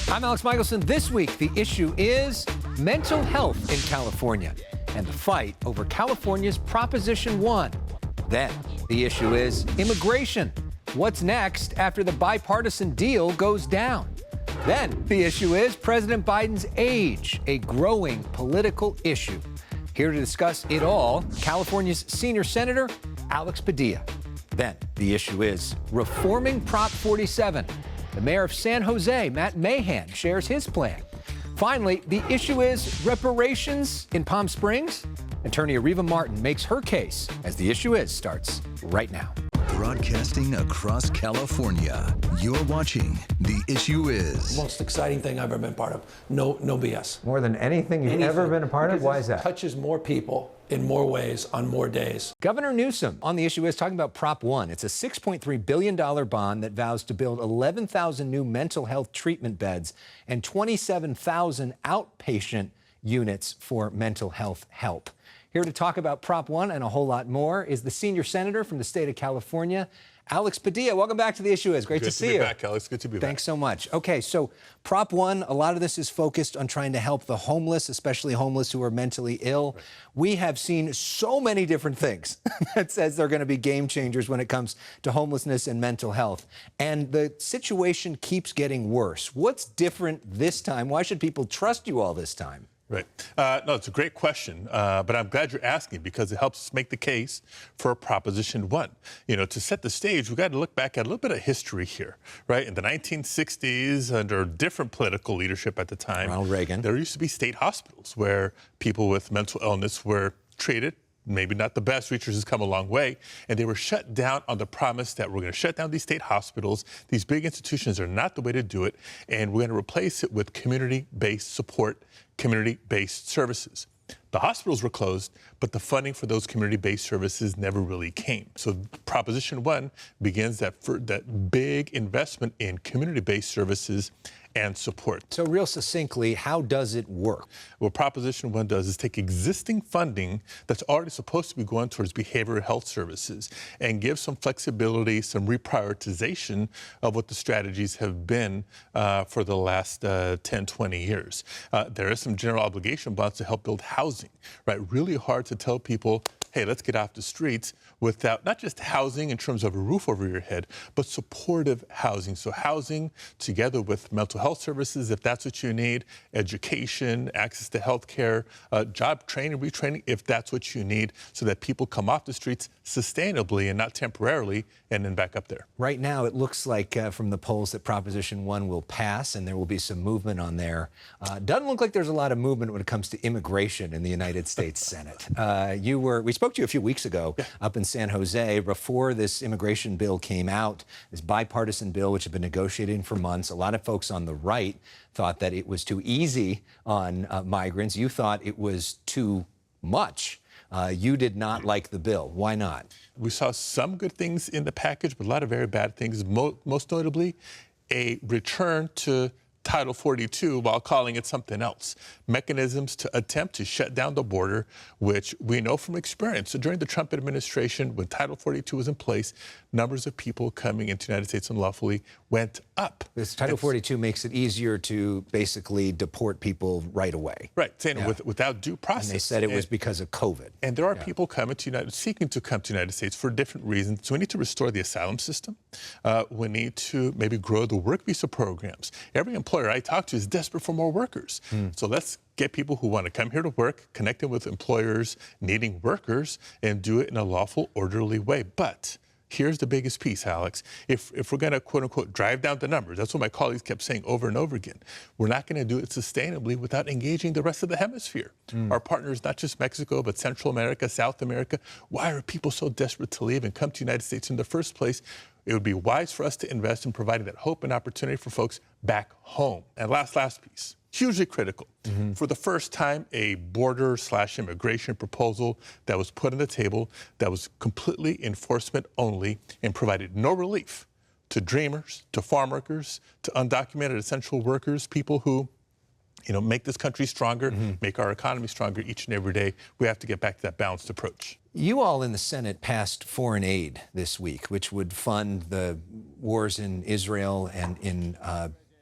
I'm Alex Michelson. This week, the issue is mental health in California and the fight over California's Proposition 1. Then, the issue is immigration. What's next after the bipartisan deal goes down? Then, the issue is President Biden's age, a growing political issue. Here to discuss it all, California's senior senator, Elex Padilla. Then, the issue is reforming Prop 47. The mayor of San Jose, Matt Mahan, shares his plan. Finally, the issue is reparations in Palm Springs. Attorney Areva Martin makes her case as the issue is starts right now. Broadcasting across California, you're watching The Issue Is. Most exciting thing I've ever been part of. No BS. More than anything you've ever been a part of? Why is that? It touches more people in more ways on more days. Governor Newsom on The Issue Is talking about Prop 1. It's a $6.3 billion bond that vows to build 11,000 new mental health treatment beds and 27,000 outpatient units for mental health help. Here to talk about Prop 1 and a whole lot more is the senior senator from the state of California, Elex Padilla. Welcome back to The Issue Is. Great to see you. Good to be back, Alex. Good to be back. Thanks so much. Okay, so Prop 1, a lot of this is focused on trying to help the homeless, especially homeless who are mentally ill. Right. We have seen so many different things that says they're going to be game changers when it comes to homelessness and mental health. And the situation keeps getting worse. What's different this time? Why should people trust you all this time? Right. No, it's a great question, but I'm glad you're asking because it helps us make the case for Proposition 1. You know, to set the stage, we've got to look back at a little bit of history here, right? In the 1960s, under different political leadership at the time, Ronald Reagan, there used to be state hospitals where people with mental illness were treated. Maybe not the best, research has come a long way, and they were shut down on the promise that we're going to shut down these state hospitals. These big institutions are not the way to do it, and we're going to replace it with community-based support, community-based services. The hospitals were closed, but the funding for those community-based services never really came. So Proposition 1 begins that big investment in community-based services and support. So real succinctly, how does it work? What Proposition 1 does is take existing funding that's already supposed to be going towards behavioral health services and give some flexibility, some reprioritization of what the strategies have been for the last 10, 20 years. There are some general obligation bonds to help build housing, right? Really hard to tell people, hey, let's get off the streets without not just housing in terms of a roof over your head, but supportive housing. So housing together with mental health services, if that's what you need, education, access to health care, job training, retraining, if that's what you need, so that people come off the streets sustainably and not temporarily and then back up there. Right now, it looks like from the polls that Proposition 1 will pass and there will be some movement on there. Doesn't look like there's a lot of movement when it comes to immigration in the United States Senate. We spoke to you a few weeks ago up in San Jose before this immigration bill came out, this bipartisan bill which had been negotiating for months. A lot of folks on the right thought that it was too easy on migrants. You thought it was too much. You did not like the bill. Why not? We saw some good things in the package, but a lot of very bad things, most notably a return to Title 42 while calling it something else. Mechanisms to attempt to shut down the border, which we know from experience. So during the Trump administration, when Title 42 was in place, numbers of people coming into the United States unlawfully went up. This Title 42 makes it easier to basically deport people right away. Right, saying without due process. And they said it was because of COVID. And there are people coming to seeking to come to the United States for different reasons. So we need to restore the asylum system. We need to maybe grow the work visa programs. Every employer I talk to is desperate for more workers. So let's get people who want to come here to work, connecting with employers needing workers, and do it in a lawful, orderly way. But here's the biggest piece, Alex. If we're going to, quote unquote, drive down the numbers, that's what my colleagues kept saying over and over again, we're not going to do it sustainably without engaging the rest of the hemisphere. Our partners, not just Mexico, but Central America, South America. Why are people so desperate to leave and come to the United States in the first place? It would be wise for us to invest in providing that hope and opportunity for folks back home. And last piece, hugely critical. For the first time, a border/immigration proposal that was put on the table that was completely enforcement only and provided no relief to dreamers, to farm workers, to undocumented essential workers, people who make this country stronger, make our economy stronger each and every day. We have to get back to that balanced approach. You all in the Senate passed foreign aid this week, which would fund the wars in Israel and in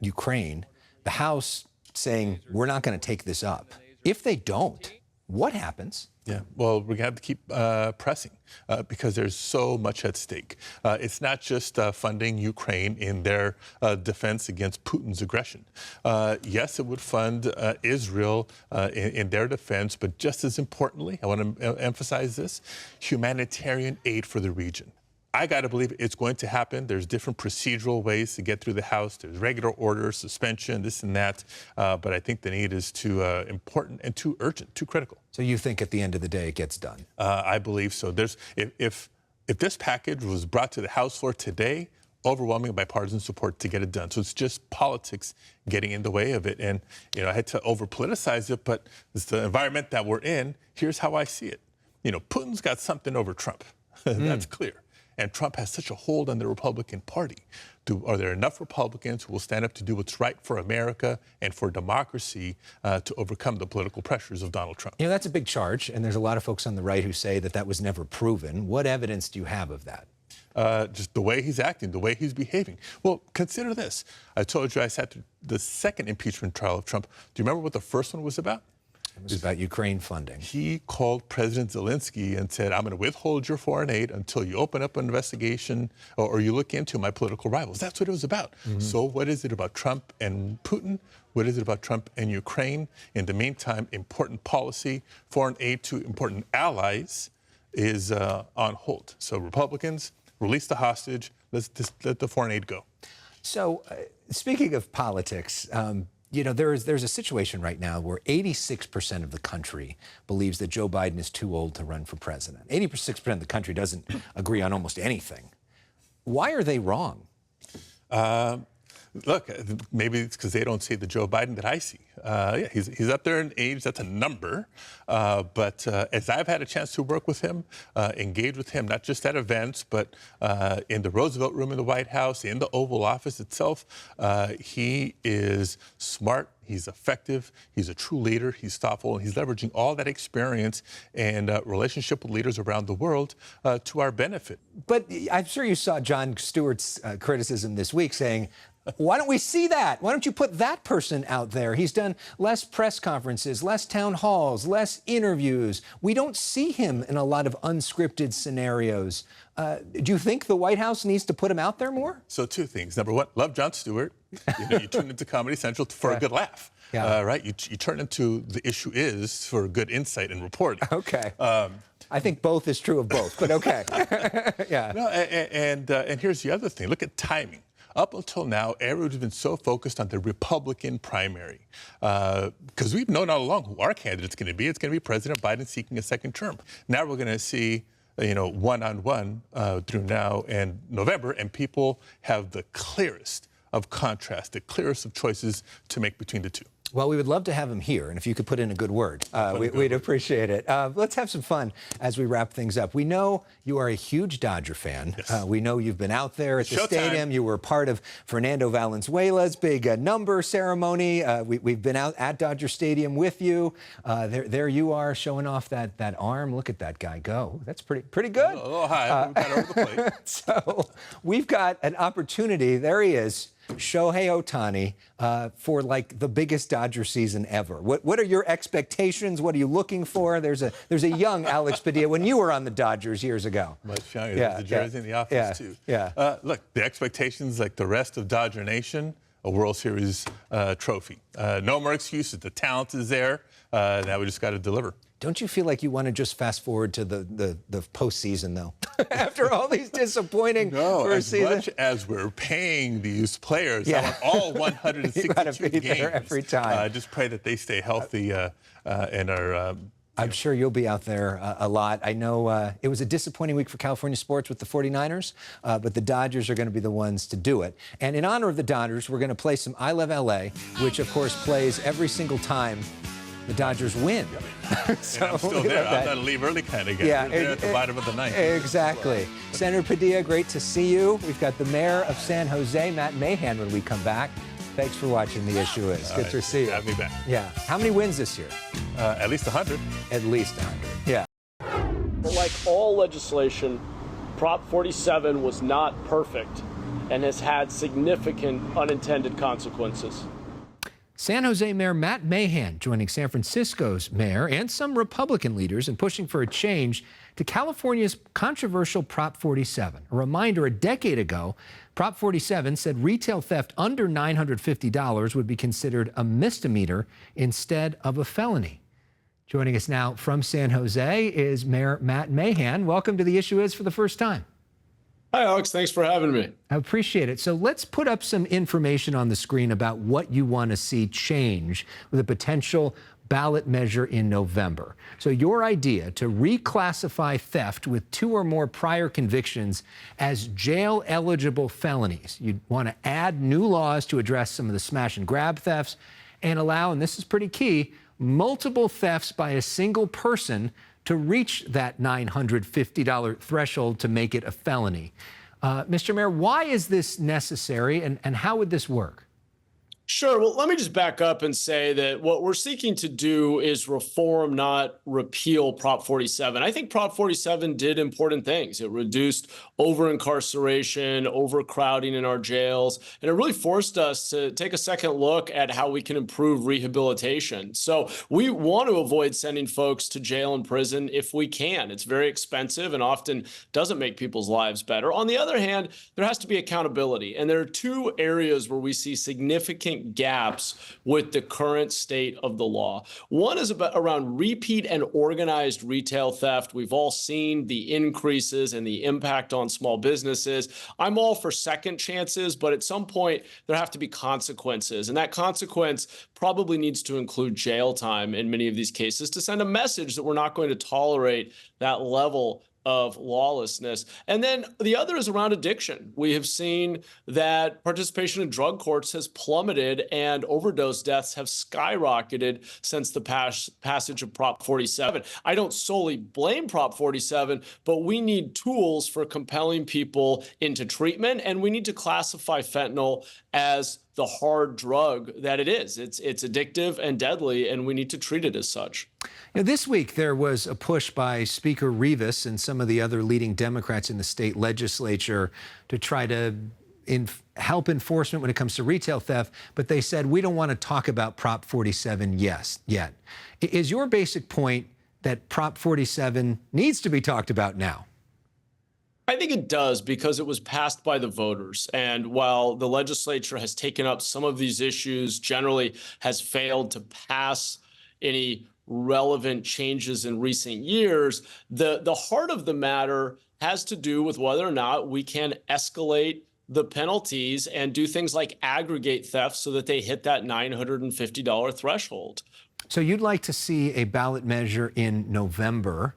Ukraine. the House saying, we're not going to take this up. If they don't, what happens? Yeah, well, we're going to have to keep pressing because there's so much at stake. It's not just funding Ukraine in their defense against Putin's aggression. Yes, it would fund Israel in their defense, but just as importantly, I want to emphasize this, humanitarian aid for the region. I got to believe it's going to happen. There's different procedural ways to get through the House. There's regular order, suspension, this and that. But I think the need is too important and too urgent, too critical. So you think at the end of the day it gets done? I believe so. If this package was brought to the House floor today, overwhelming bipartisan support to get it done. So it's just politics getting in the way of it. And, I had to over-politicize it, but it's the environment that we're in. Here's how I see it. Putin's got something over Trump. That's clear. And Trump has such a hold on the Republican Party. Are there enough Republicans who will stand up to do what's right for America and for democracy to overcome the political pressures of Donald Trump? That's a big charge, and there's a lot of folks on the right who say that was never proven. What evidence do you have of that? Just the way he's acting, the way he's behaving. Well, consider this. I told you I sat through the second impeachment trial of Trump. Do you remember what the first one was about? It was about Ukraine funding. He called President Zelensky and said, I'm going to withhold your foreign aid until you open up an investigation or you look into my political rivals. That's what it was about. So what is it about Trump and Putin? What is it about Trump and Ukraine? In the meantime, important policy, foreign aid to important allies is on hold. So Republicans, release the hostage. Let's just let the foreign aid go. So speaking of politics, there's a situation right now where 86% of the country believes that Joe Biden is too old to run for president. 86% of the country doesn't agree on almost anything. Why are they wrong? Look, maybe it's because they don't see the Joe Biden that I see. Yeah, he's up there in age. That's a number. But as I've had a chance to work with him, engage with him, not just at events, but in the Roosevelt Room in the White House, in the Oval Office itself, he is smart. He's effective. He's a true leader. He's thoughtful. And he's leveraging all that experience and relationship with leaders around the world to our benefit. But I'm sure you saw Jon Stewart's criticism this week saying, why don't we see that? Why don't you put that person out there? He's done less press conferences, less town halls, less interviews. We don't see him in a lot of unscripted scenarios. Do you think the White House needs to put him out there more? So two things. Number one, love Jon Stewart. You tune into Comedy Central for a good laugh. Yeah. Right? You turn into The Issue Is for good insight and reporting. Okay. I think both is true of both, but okay. Yeah. No, and here's the other thing. Look at timing. Up until now, everyone's been so focused on the Republican primary because we've known all along who our candidate's going to be. It's going to be President Biden seeking a second term. Now we're going to see, one-on-one through now and November, and people have the clearest of contrast, the clearest of choices to make between the two. Well, we would love to have him here, and if you could put in a good word, we'd appreciate it. Let's have some fun as we wrap things up. We know you are a huge Dodger fan. Yes. We know you've been out there at the Showtime. stadium. You were part of Fernando Valenzuela's big number ceremony. We've been out at Dodger Stadium with you. There you are showing off that arm. Look at that guy go. That's pretty good. A little high. We've got over the plate. So we've got an opportunity. There he is. Shohei Ohtani for like the biggest Dodger season ever. What are your expectations? What are you looking for? There's a young Alex Padilla when you were on the Dodgers years ago. Much younger. There's the jersey in the office too. Yeah. Look, the expectations, like the rest of Dodger Nation, a World Series trophy. No more excuses. The talent is there. Now we just got to deliver. Don't you feel like you want to just fast forward to the postseason, though? After all these disappointing first season? As much as we're paying these players, I want all 162 you gotta be games. there every time. I just pray that they stay healthy and are... I'm sure you'll be out there a lot. I know it was a disappointing week for California sports with the 49ers, but the Dodgers are going to be the ones to do it. And in honor of the Dodgers, we're going to play some I Love L.A., which, of course, plays every single time the Dodgers win. So I'm still there. I'm not a leave early kind of guy. Yeah, We're there at the bottom of the ninth. Exactly. Senator Padilla, great to see you. We've got the mayor of San Jose, Matt Mahan, when we come back. Thanks for watching The Issue Is. Good to see you. Have me back. Yeah. How many wins this year? At least 100. At least 100. Yeah. But like all legislation, Prop 47 was not perfect and has had significant unintended consequences. San Jose Mayor Matt Mahan joining San Francisco's mayor and some Republican leaders in pushing for a change to California's controversial Prop 47. A reminder, a decade ago, Prop 47 said retail theft under $950 would be considered a misdemeanor instead of a felony. Joining us now from San Jose is Mayor Matt Mahan. Welcome to The Issue Is for the first time. Hi, Alex. Thanks for having me. I appreciate it. So let's put up some information on the screen about what you want to see change with a potential ballot measure in November. So your idea to reclassify theft with 2 or more prior convictions as jail-eligible felonies. You'd want to add new laws to address some of the smash and grab thefts and allow, and this is pretty key, multiple thefts by a single person to reach that $950 threshold to make it a felony. Mr. Mayor, why is this necessary and how would this work? Sure. Well, let me just back up and say that what we're seeking to do is reform, not repeal Prop 47. I think Prop 47 did important things. It reduced over-incarceration, overcrowding in our jails, and it really forced us to take a second look at how we can improve rehabilitation. So we want to avoid sending folks to jail and prison if we can. It's very expensive and often doesn't make people's lives better. On the other hand, there has to be accountability. And there are 2 areas where we see significant gaps with the current state of the law. One is around repeat and organized retail theft. We've all seen the increases and the impact on small businesses. I'm all for second chances, but at some point there have to be consequences. And that consequence probably needs to include jail time in many of these cases to send a message that we're not going to tolerate that level of lawlessness. And then the other is around addiction. We have seen that participation in drug courts has plummeted and overdose deaths have skyrocketed since the passage of Prop 47. I don't solely blame Prop 47, but we need tools for compelling people into treatment, and we need to classify fentanyl as the hard drug that it is. It's addictive and deadly, and we need to treat it as such. Now, this week, there was a push by Speaker Rivas and some of the other leading Democrats in the state legislature to try to help enforcement when it comes to retail theft, but they said, we don't want to talk about Prop 47 yet. Is your basic point that Prop 47 needs to be talked about now? I think it does because it was passed by the voters. And while the legislature has taken up some of these issues, generally has failed to pass any relevant changes in recent years, the heart of the matter has to do with whether or not we can escalate the penalties and do things like aggregate theft so that they hit that $950 threshold. So you'd like to see a ballot measure in November.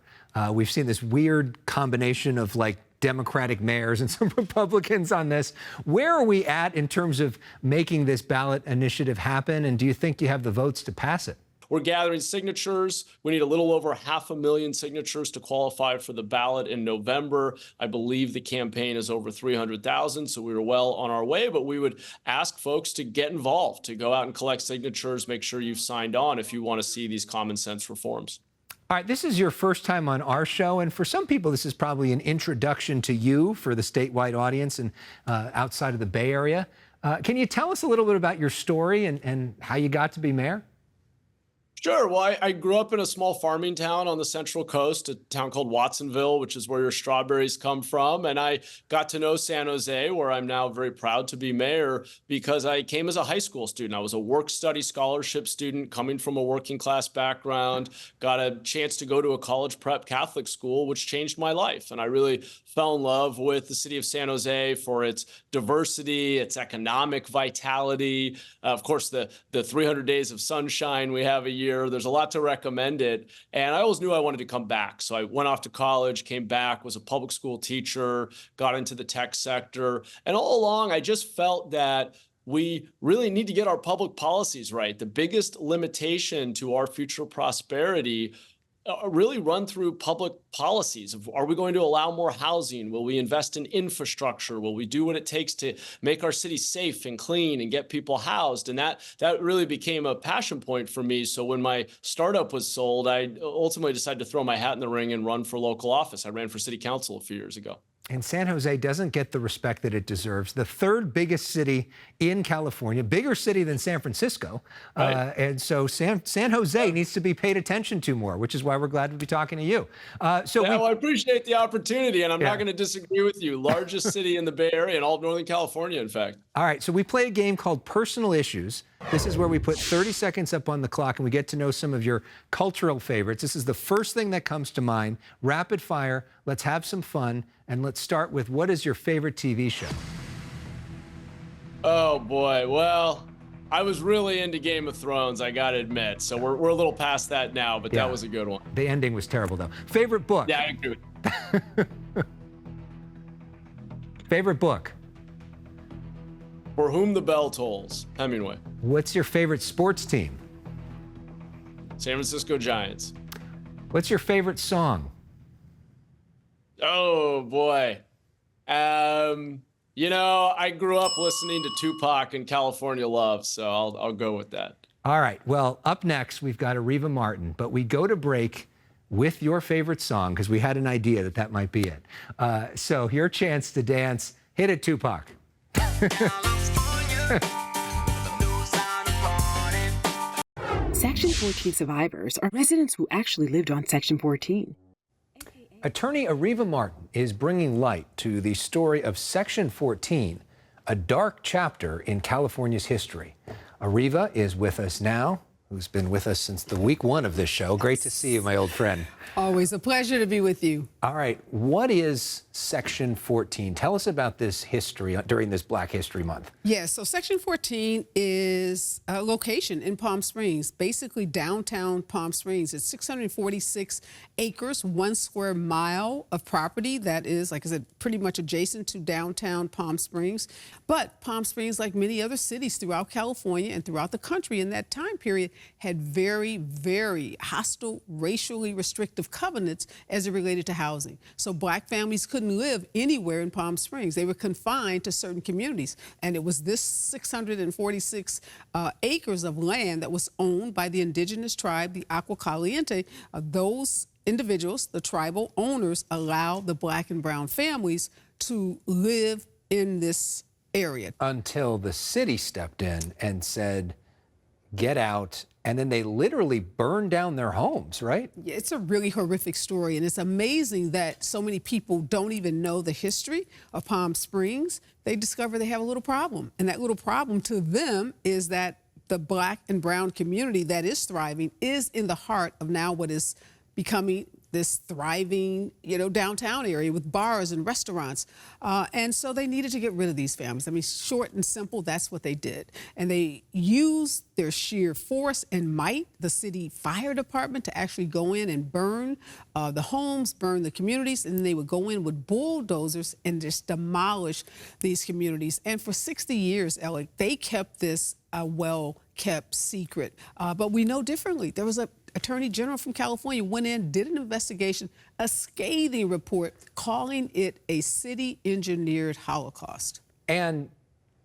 We've seen this weird combination of like Democratic mayors and some Republicans on this. Where are we at in terms of making this ballot initiative happen? And do you think you have the votes to pass it? We're gathering signatures. We need a little over 500,000 signatures to qualify for the ballot in November. I believe the campaign is over 300,000, so we were well on our way. But we would ask folks to get involved, to go out and collect signatures, make sure you've signed on if you want to see these common sense reforms. All right, this is your first time on our show, and for some people, this is probably an introduction to you for the statewide audience and outside of the Bay Area. Can you tell us a little bit about your story and how you got to be mayor? Sure. Well, I grew up in a small farming town on the Central Coast, a town called Watsonville, which is where your strawberries come from. And I got to know San Jose, where I'm now very proud to be mayor, because I came as a high school student. I was a work-study scholarship student coming from a working-class background, got a chance to go to a college prep Catholic school, which changed my life. And I really fell in love with the city of San Jose for its diversity, its economic vitality. Of course, the 300 days of sunshine we have a year. There's a lot to recommend it. And I always knew I wanted to come back. So I went off to college, came back, was a public school teacher, got into the tech sector. And all along, I just felt that we really need to get our public policies right. The biggest limitation to our future prosperity really run through public policies. Are we going to allow more housing? Will we invest in infrastructure? Will we do what it takes to make our city safe and clean and get people housed? And that really became a passion point for me. So when my startup was sold, I ultimately decided to throw my hat in the ring and run for local office. I ran for city council a few years ago. And San Jose doesn't get the respect that it deserves. The third biggest city in California, bigger city than San Francisco. Right. And so San Jose needs to be paid attention to more, which is why we're glad to be talking to you. Well, I appreciate the opportunity, and I'm Yeah. not going to disagree with you. Largest city in the Bay Area and all of Northern California, in fact. All right, so we play a game called Personal Issues. This is where we put 30 seconds up on the clock and we get to know some of your cultural favorites. This is the first thing that comes to mind. Rapid fire, let's have some fun, and let's start with, what is your favorite TV show? Oh, boy. Well, I was really into Game of Thrones, I got to admit. So we're a little past that now, but Yeah. that was a good one. The ending was terrible, though. Favorite book? Yeah, I agree with you. Favorite book? For Whom the Bell Tolls, Hemingway. What's your favorite sports team? San Francisco Giants. What's your favorite song? Oh, boy. You know, I grew up listening to Tupac and California Love, so I'll go with that. All right, well, up next, we've got Areva Martin, but we go to break with your favorite song because we had an idea that that might be it. So your chance to dance. Hit it, Tupac. Section 14 survivors are residents who actually lived on Section 14. Attorney Areva Martin is bringing light to the story of Section 14, a dark chapter in California's history. Areva is with us now, who's been with us since the week one of this show. Great to see you, my old friend. Always a pleasure to be with you. All right, what is Section 14? Tell us about this history during this Black History Month. Yes, so Section 14 is a location in Palm Springs, basically downtown Palm Springs. It's 646 acres, 1 square mile of property that is, like I said, pretty much adjacent to downtown Palm Springs. But Palm Springs, like many other cities throughout California and throughout the country in that time period, had very, very hostile, racially restrictive covenants as it related to housing. So Black families couldn't live anywhere in Palm Springs. They were confined to certain communities. And it was this 646 acres of land that was owned by the indigenous tribe, the Agua Caliente. Those individuals, the tribal owners, allowed the Black and brown families to live in this area. Until the city stepped in and said, get out, and then they literally burned down their homes, right? It's a really horrific story, and it's amazing that so many people don't even know the history of Palm Springs. They discover they have a little problem, and that little problem to them is that the Black and brown community that is thriving is in the heart of now what is becoming this thriving, downtown area with bars and restaurants. And so they needed to get rid of these families. I mean, short and simple, that's what they did. And they used their sheer force and might, the city fire department, to actually go in and burn the homes, burn the communities, and then they would go in with bulldozers and just demolish these communities. And for 60 years, Alec, they kept this a well-kept secret. But we know differently. There was a Attorney General from California went in, did an investigation, a scathing report, calling it a city-engineered Holocaust. And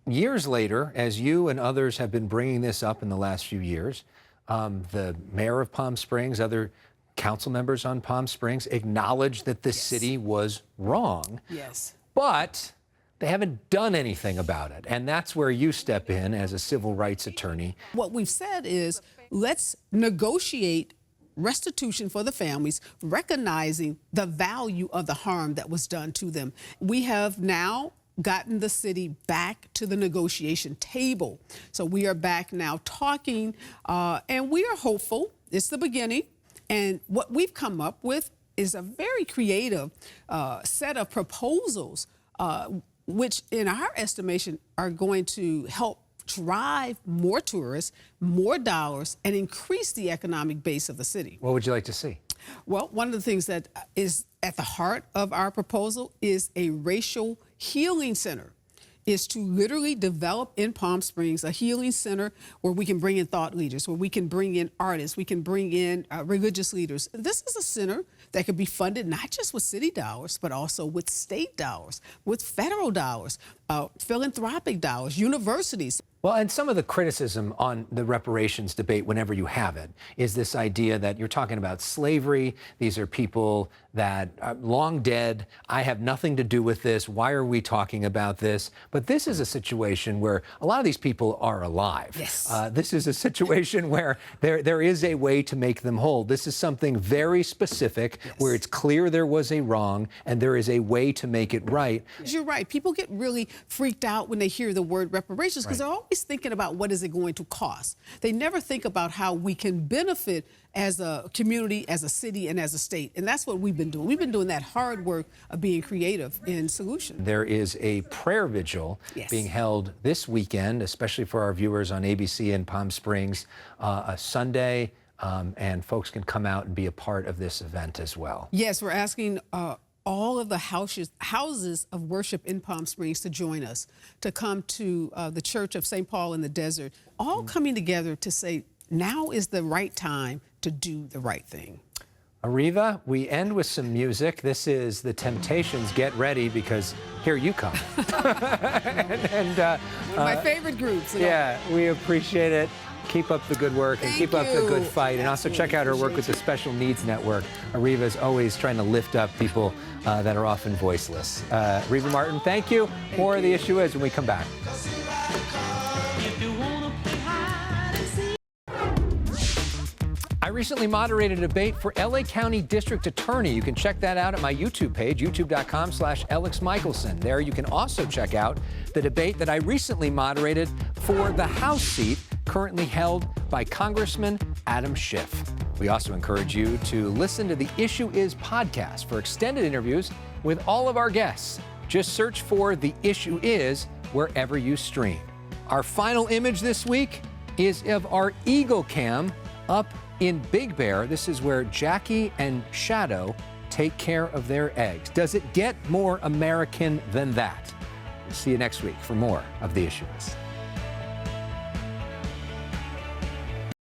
years later, as you and others have been bringing this up in the last few years, the mayor of Palm Springs, other council members on Palm Springs acknowledged that the city was wrong. Yes. But they haven't done anything about it. And that's where you step in as a civil rights attorney. What we've said is, let's negotiate restitution for the families, recognizing the value of the harm that was done to them. We have now gotten the city back to the negotiation table. So we are back now talking, and we are hopeful. It's the beginning. And what we've come up with is a very creative set of proposals, which in our estimation are going to help drive more tourists, more dollars, and increase the economic base of the city. What would you like to see? Well, one of the things that is at the heart of our proposal is a racial healing center. Is to literally develop in Palm Springs a healing center where we can bring in thought leaders, where we can bring in artists, we can bring in religious leaders. This is a center that could be funded not just with city dollars, but also with state dollars, with federal dollars. philanthropic dollars, universities. Well, and some of the criticism on the reparations debate, whenever you have it, is this idea that you're talking about slavery. These are people that are long dead. I have nothing to do with this. Why are we talking about this? But this is a situation where a lot of these people are alive. Yes. This is a situation where there is a way to make them whole. This is something very specific, yes, where it's clear there was a wrong and there is a way to make it right. You're right. People get really freaked out when they hear the word reparations because they're always thinking about what is it going to cost. They never think about how we can benefit as a community, as a city, and as a state. And that's what we've been doing. We've been doing that hard work of being creative in solutions. There is a prayer vigil, yes, being held this weekend, especially for our viewers on ABC in Palm Springs, a Sunday, and folks can come out and be a part of this event as well. Yes, we're asking all of the houses of worship in Palm Springs to join us, to come to the Church of St. Paul in the Desert, all coming together to say, now is the right time to do the right thing. Areva, we end with some music. This is The Temptations. Get ready, because here you come. and one of my favorite groups. Yeah, we appreciate it. Keep up the good work and keep up the good fight. And also check out her work with the Special Needs Network. Areva is always trying to lift up people that are often voiceless. Areva Martin, thank you. More of The Issue Is when we come back. I recently moderated a debate for LA County District Attorney. You can check that out at my YouTube page, youtube.com/ElexMichelson. There you can also check out the debate that I recently moderated for the House seat currently held by Congressman Adam Schiff. We also encourage you to listen to the Issue Is podcast for extended interviews with all of our guests. Just search for The Issue Is wherever you stream. Our final image this week is of our Eagle Cam up in Big Bear. This is where Jackie and Shadow take care of their eggs. Does it get more American than that? We'll see you next week for more of The Issue Is.